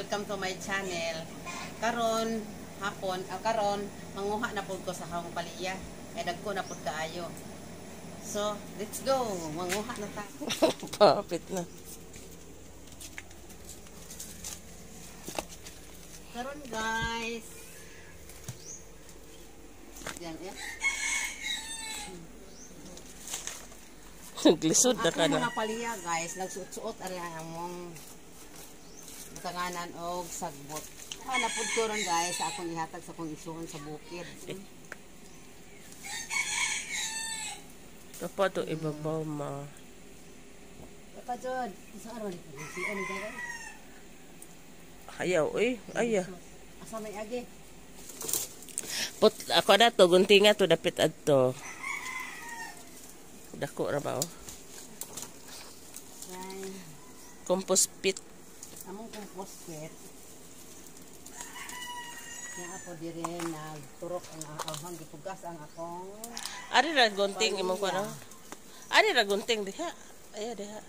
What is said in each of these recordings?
welcome to my channel. Karon hapon, karon manguha na pud ko sa akong paliya. Kay dagko na pud kaayo. So, let's go. Manguha na ta. Papit na. Karon guys. Yan, yan. Naglisod na ka Ako na. mga paliya guys, nagsuot-suot ala among tanganan og sagbot. Napud ko ron guys sa akong ihatag sa akong isuon sa bukid. Kapag ito ibabaw ma. Papa Jod, isa aron si ano guys? Ayaw, aya. Asa may agi? Put, ako na to, guntinga to, dapit adto. Dako ra ba oh? Yan. Compost pit. Among compost pit. Kaya ako dire nagturok ang ahang gipugas ang akong Ari ra gunting imong ko no? Ari ra gunting diha. Aya diha.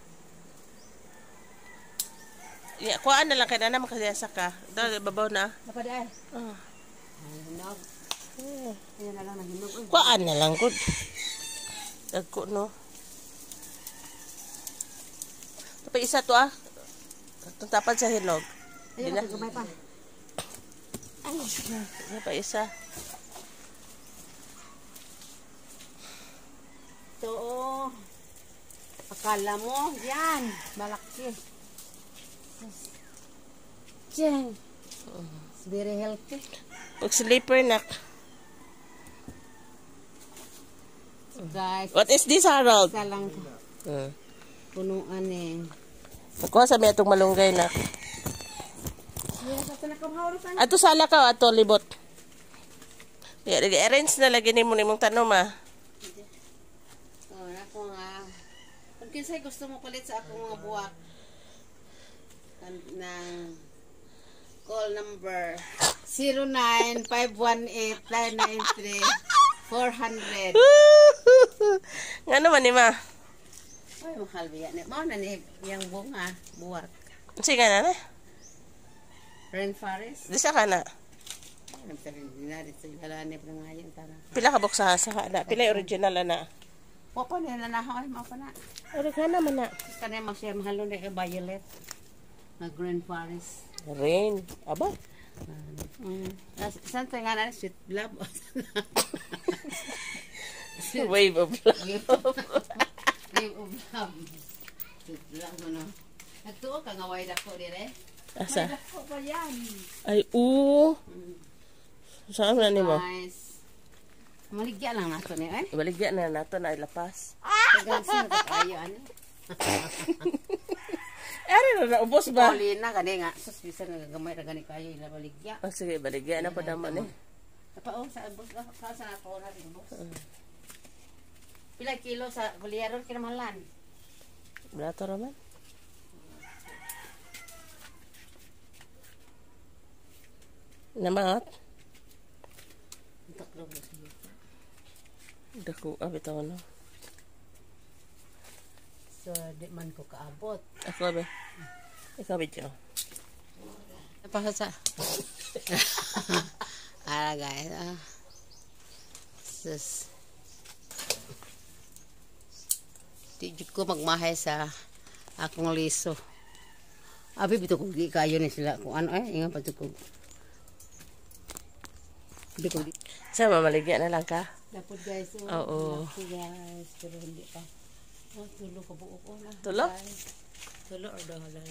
Ya, kuhaan na lang kay nana makasiyasa ka. Dali babaw na. napaday. Ah. Ay, hinog. Ayan na lang nahinog. Kuhaan na lang gud. Dagko no. Tapos isa to ah. Itong tapad sa hinog. Ayun na, gumay pa. Ay, ano pa isa? So, akala mo, yan, malaki. Diyan. It's very healthy. Pag sleeper nak. So, guys, What is this, Harold? isa lang punuan eh. Nakuha sa may atong malunggay na. Ato sala ka, ato libot. I-arrange na lagi ni mo nimong tanom ah. So, ako nga. Kung kinsay gusto mo palit sa akong mga buwak ng call number 09518993 400. Nga naman ni ma. Ay, mahal biya. Mao na ni yung bunga, buwak. Sige na na. Rainforest. Di sa ka na. Alam sa rin dinari sa ilalani pa ngayon. Pila ka buksa sa ka na. Pila yung original na. Wapa na nanahaw. Mapa na. Ano ka naman na. Kanaya masya mahalo na yung violet. Na green forest. Rain. Aba. Saan tayo nga na? Sweet love. Wave of love. Wave of love. Sweet love mo no. Nagtuo ka nga wide ako dire. Asa? Wide ako pa yan. Ay, saan na ni mo? Nice. Maligya lang nato ni eh. Baligyan na nato na ilapas. Tagang sino ka kayo ano? Ano na, ubos ba? Oli na gani nga. Sus bisan nga gamay ra gani kayo ila maligya. Oh, sige, baligyan na po naman eh. Napao sa bus ka sa nato na din bus. Pila kilo sa buliaron kinamalan? Blato raman. Namat? Taklo bus. Dako, bitaw no. So di man ko kaabot. Ako ba? Ikaw video. Napasa sa. Ara guys. Sus. Di jud ko magmahay sa akong liso. Abi bito ko di kayo ni sila kung ano ingon pa ko. Di ko di. Sa mamaligyan na lang ka? Dapat guys. Oo. Guys, pero hindi pa. Oh, tulo ka buo ko na. Tulo? Tulo or dahon lang.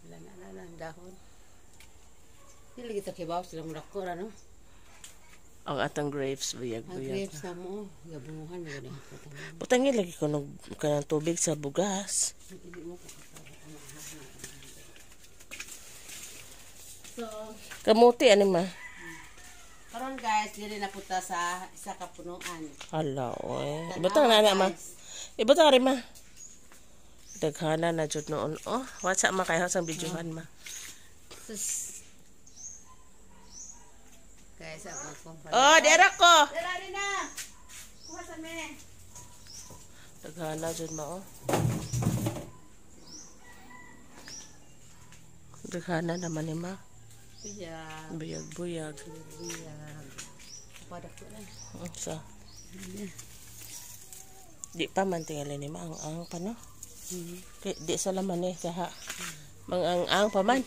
Wala na dahon. Hindi kita kibaw silang rakor ano. Ang atang grapes, Ang buyag-buyag. grapes na mo, gabuhan mo gani. Putangin lagi ko ng kanang tubig sa bugas. So, Kamuti, ano ma? karon guys, dili na punta sa isa ka punuan. Hala, oy. Ibutang na ma. Ibutang rin ma. Daghana na jud noon. Oh, what's up ma kayo sa videohan ma? Sus. Guys, ako kung Oh, dera ko. Dara rin na. Kuha sa me. Daghana jud ma oh. Daghana naman ni ma. Buyag. Buyag-buyag. Buyag. Padak ko lang. Sa. Di pa man tingali ni ma ang pa no. Di sa laman eh kaha. Mang-ang pa man.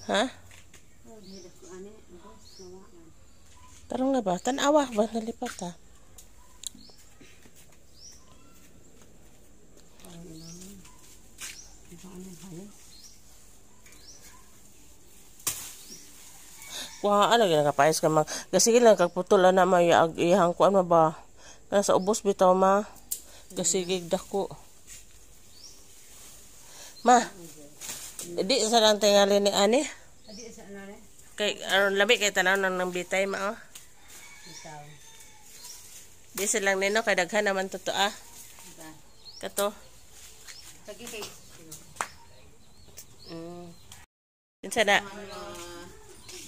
Ha? Tarong na ba? Tanawa ba nalipat ha? Kuha lagi nakapayas ka mang gasige lang kagputol na may ihang kuan ba kana sa ubos bitaw ma gasigig dako ma di sa lang tingali ni ani Adi sa ano re? kay aron labi kay tanaw nang bitay ma oh Ikaw. di silang nino kay daghan naman to ah kato Lagi kay kinsa na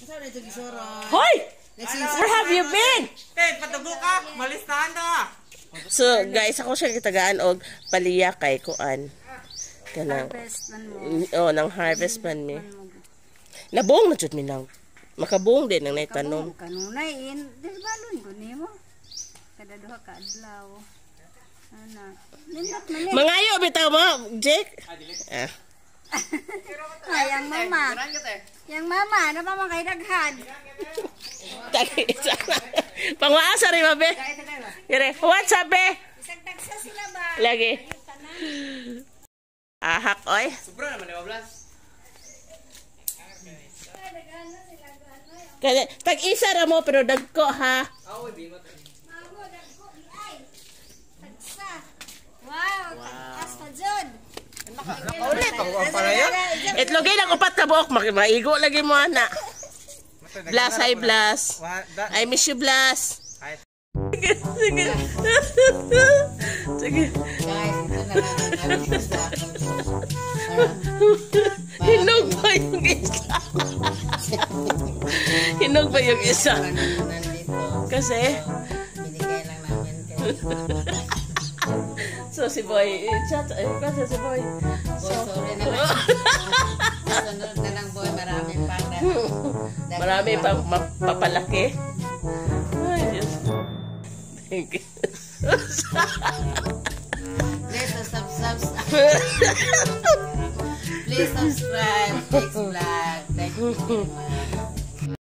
Saan ito gisoro? hoy where have you been Hey, patubo ka! Malis na na! so guys ako siya gitagaan og paliya kay kuan kanang oh nang harvest man mi nabuong na jud mi nang makabuong din nang naitanom Kanunay in disbalon ko nimo. Kada duha ka adlaw. Ana. Nindot man mangayo bitaw mo Jake ah yang mama. Yang mama, ano pa man kay daghan? Tagi isa. Pangwaasa rin mabe. Yare, what's up be? Isang tagsa sila ba? Lagi. Ahak oy. Sobra naman, 12. Kaya tag-isa ra mo pero dagko ha. Aoy, di mo. Mamo dagko ni ay. Tagsa. Wow, tagas pa jud. Ulit, ang palayo. Itlogay ng upat ka buok maigo lagi mo ana. Blast, hi Blast. I miss you Blast. Sige, sige. Sige. Guys, ito na lang ang isa. Hinog ba yung isa? Hinog ba yung isa? Nandito. Kasi, Binigay lang namin kayo. so si Boy, chat, kasi si Boy. Boy, sorry na lang. Sunod na lang, boy. Marami pang Marami pang papalaki. Ay, Diyos. Thank you. Please subscribe. Please subscribe. Thanks vlog. Thank you very much.